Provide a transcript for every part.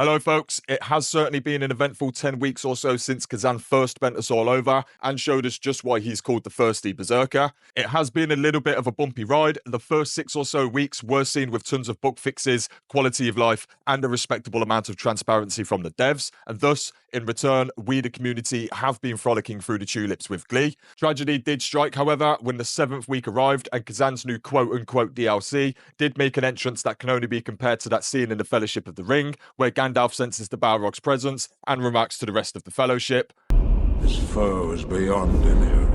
Hello folks, it has certainly been an eventful 10 weeks or so since Khazan first bent us all over and showed us just why he's called the thirsty berserker. It has been a little bit of a bumpy ride. The first 6 or so weeks were seen with tons of bug fixes, quality of life, and a respectable amount of transparency from the devs, and thus, in return, we the community have been frolicking through the tulips with glee. Tragedy did strike, however, when the 7th week arrived and Khazan's new quote-unquote DLC did make an entrance that can only be compared to that scene in the Fellowship of the Ring, where Gandalf senses the Balrog's presence and remarks to the rest of the Fellowship, "His foe is beyond any of you.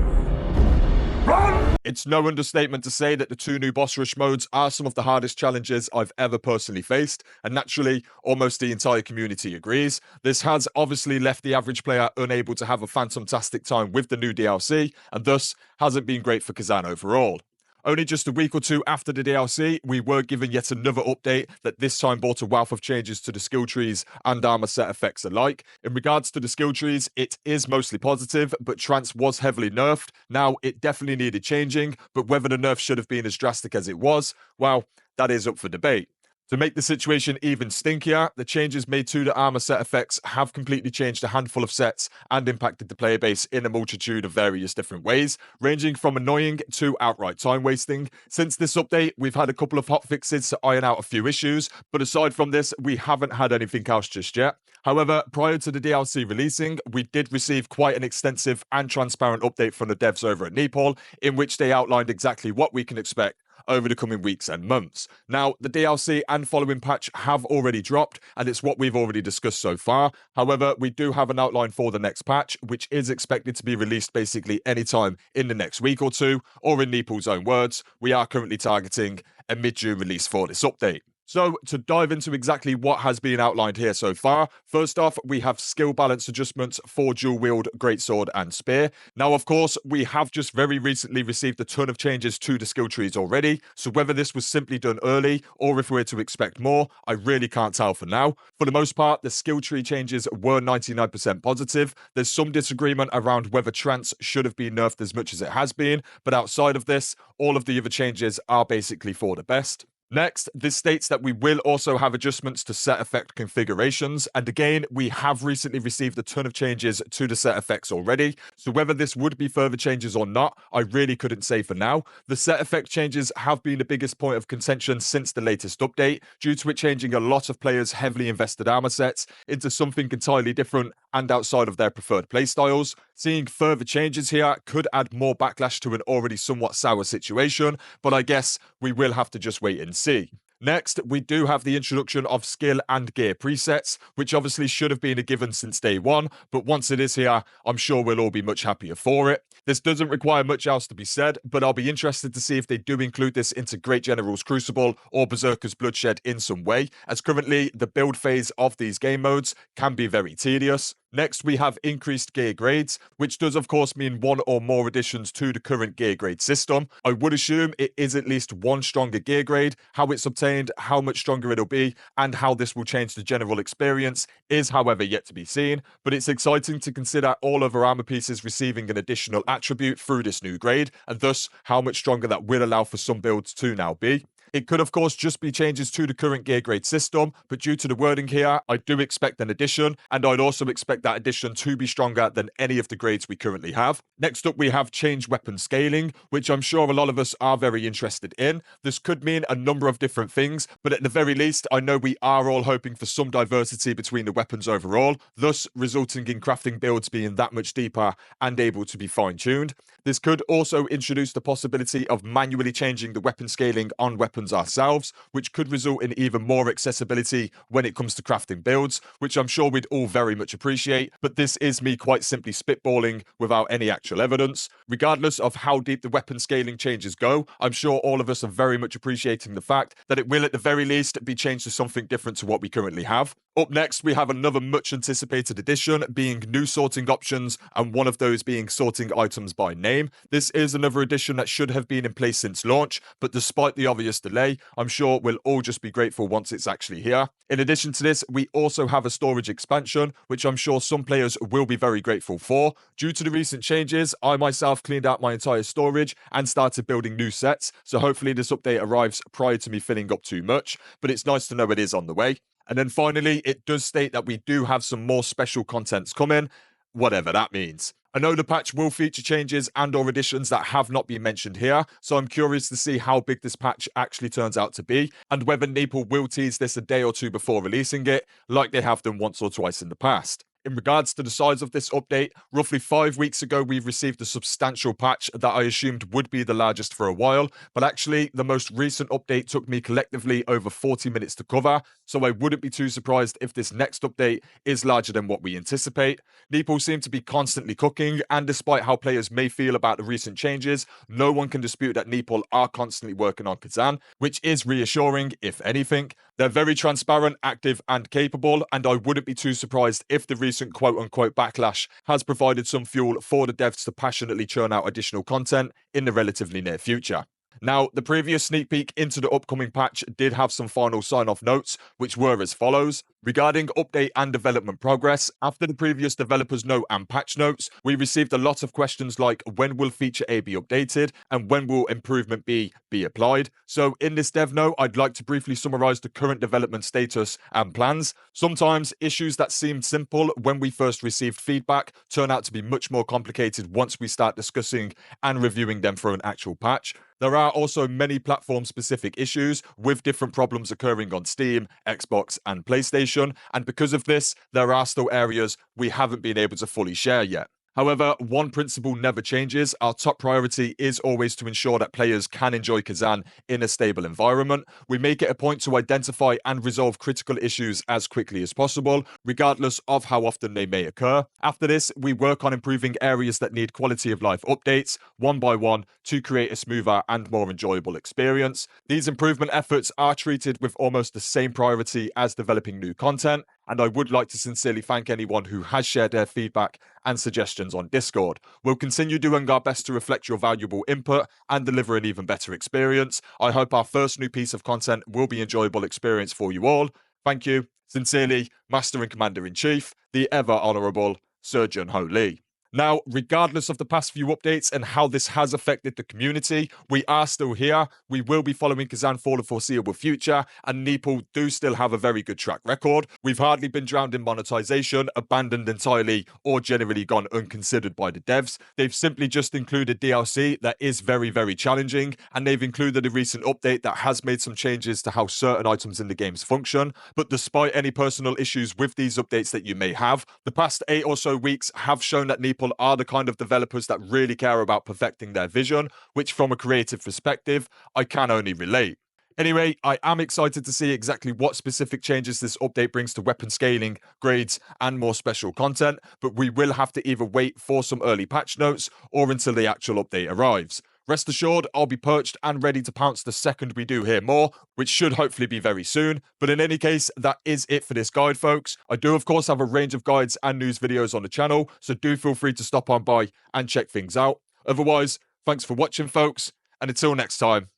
Run!" It's no understatement to say that the 2 new boss rush modes are some of the hardest challenges I've ever personally faced, and naturally, almost the entire community agrees. This has obviously left the average player unable to have a fantastic time with the new DLC, and thus hasn't been great for Khazan overall. Only just a week or two after the DLC, we were given yet another update that this time brought a wealth of changes to the skill trees and armor set effects alike. In regards to the skill trees, it is mostly positive, but Trance was heavily nerfed. Now, it definitely needed changing, but whether the nerf should have been as drastic as it was, well, that is up for debate. To make the situation even stinkier, the changes made to the armor set effects have completely changed a handful of sets and impacted the player base in a multitude of various different ways, ranging from annoying to outright time wasting. Since this update, we've had a couple of hotfixes to iron out a few issues, but aside from this, we haven't had anything else just yet. However, prior to the DLC releasing, we did receive quite an extensive and transparent update from the devs over at Nepal, in which they outlined exactly what we can expect over the coming weeks and months. Now, the DLC and following patch have already dropped, and it's what we've already discussed so far. However, we do have an outline for the next patch, which is expected to be released basically anytime in the next week or two, or in Nepal's own words, we are currently targeting a mid-June release for this update. So, to dive into exactly what has been outlined here so far, first off, we have skill balance adjustments for dual-wield greatsword and spear. Now, of course, we have just very recently received a ton of changes to the skill trees already, so whether this was simply done early, or if we're to expect more, I really can't tell for now. For the most part, the skill tree changes were 99% positive. There's some disagreement around whether Trance should have been nerfed as much as it has been, but outside of this, all of the other changes are basically for the best. Next, this states that we will also have adjustments to set effect configurations, and again, we have recently received a ton of changes to the set effects already, so whether this would be further changes or not, I really couldn't say for now. The set effect changes have been the biggest point of contention since the latest update, due to it changing a lot of players' heavily invested armor sets into something entirely different and outside of their preferred playstyles. Seeing further changes here could add more backlash to an already somewhat sour situation, but I guess we will have to just wait and see. Next, we do have the introduction of skill and gear presets, which obviously should have been a given since day one, but once it is here, I'm sure we'll all be much happier for it. This doesn't require much else to be said, but I'll be interested to see if they do include this into Great General's Crucible or Berserker's Bloodshed in some way, as currently the build phase of these game modes can be very tedious. Next, we have increased gear grades, which does of course mean one or more additions to the current gear grade system. I would assume it is at least one stronger gear grade. How it's obtained, how much stronger it'll be, and how this will change the general experience is however yet to be seen, but it's exciting to consider all other armor pieces receiving an additional attribute through this new grade, and thus how much stronger that will allow for some builds to now be. It could, of course, just be changes to the current gear grade system, but due to the wording here, I do expect an addition, and I'd also expect that addition to be stronger than any of the grades we currently have. Next up, we have changed weapon scaling, which I'm sure a lot of us are very interested in. This could mean a number of different things, but at the very least, I know we are all hoping for some diversity between the weapons overall, thus resulting in crafting builds being that much deeper and able to be fine-tuned. This could also introduce the possibility of manually changing the weapon scaling on weapons ourselves, which could result in even more accessibility when it comes to crafting builds, which I'm sure we'd all very much appreciate, but this is me quite simply spitballing without any actual evidence. Regardless of how deep the weapon scaling changes go, I'm sure all of us are very much appreciating the fact that it will at the very least be changed to something different to what we currently have. Up next, we have another much anticipated addition, being new sorting options, and one of those being sorting items by name. This is another addition that should have been in place since launch, but despite the obvious delay, I'm sure we'll all just be grateful once it's actually here. In addition to this, we also have a storage expansion, which I'm sure some players will be very grateful for. Due to the recent changes, I myself cleaned out my entire storage and started building new sets, so hopefully this update arrives prior to me filling up too much, but it's nice to know it is on the way. And then finally, it does state that we do have some more special contents coming, whatever that means. I know the patch will feature changes and or additions that have not been mentioned here, so I'm curious to see how big this patch actually turns out to be, and whether Neeple will tease this a day or two before releasing it, like they have done once or twice in the past. In regards to the size of this update, roughly 5 weeks ago, we've received a substantial patch that I assumed would be the largest for a while, but actually, the most recent update took me collectively over 40 minutes to cover, so I wouldn't be too surprised if this next update is larger than what we anticipate. Neeple seem to be constantly cooking, and despite how players may feel about the recent changes, no one can dispute that Neeple are constantly working on Khazan, which is reassuring, if anything. They're very transparent, active, and capable, and I wouldn't be too surprised if the recent quote-unquote backlash has provided some fuel for the devs to passionately churn out additional content in the relatively near future. Now, the previous sneak peek into the upcoming patch did have some final sign-off notes, which were as follows. Regarding update and development progress, after the previous developers note and patch notes, we received a lot of questions like when will feature A be updated and when will improvement B be applied. So in this dev note, I'd like to briefly summarize the current development status and plans. Sometimes issues that seemed simple when we first received feedback turn out to be much more complicated once we start discussing and reviewing them for an actual patch. There are also many platform-specific issues, with different problems occurring on Steam, Xbox, and PlayStation, and because of this, there are still areas we haven't been able to fully share yet. However, one principle never changes. Our top priority is always to ensure that players can enjoy Khazan in a stable environment. We make it a point to identify and resolve critical issues as quickly as possible, regardless of how often they may occur. After this, we work on improving areas that need quality of life updates, one by one, to create a smoother and more enjoyable experience. These improvement efforts are treated with almost the same priority as developing new content, and I would like to sincerely thank anyone who has shared their feedback and suggestions on Discord. We'll continue doing our best to reflect your valuable input and deliver an even better experience. I hope our first new piece of content will be an enjoyable experience for you all. Thank you. Sincerely, Master and Commander-in-Chief, the ever-honourable Sir Jun-Ho Lee. Now, regardless of the past few updates and how this has affected the community, we are still here. We will be following Khazan for the foreseeable future, and Neeple do still have a very good track record. We've hardly been drowned in monetization, abandoned entirely, or generally gone unconsidered by the devs. They've simply just included DLC that is very, very challenging, and they've included a recent update that has made some changes to how certain items in the games function. But despite any personal issues with these updates that you may have, the past 8 or so weeks have shown that Neeple are the kind of developers that really care about perfecting their vision, which from a creative perspective, I can only relate. Anyway, I am excited to see exactly what specific changes this update brings to weapon scaling, grades, and more special content, but we will have to either wait for some early patch notes or until the actual update arrives. Rest assured, I'll be perched and ready to pounce the second we do hear more, which should hopefully be very soon. But in any case, that is it for this guide, folks. I do, of course, have a range of guides and news videos on the channel, so do feel free to stop on by and check things out. Otherwise, thanks for watching, folks, and until next time,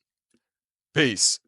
peace.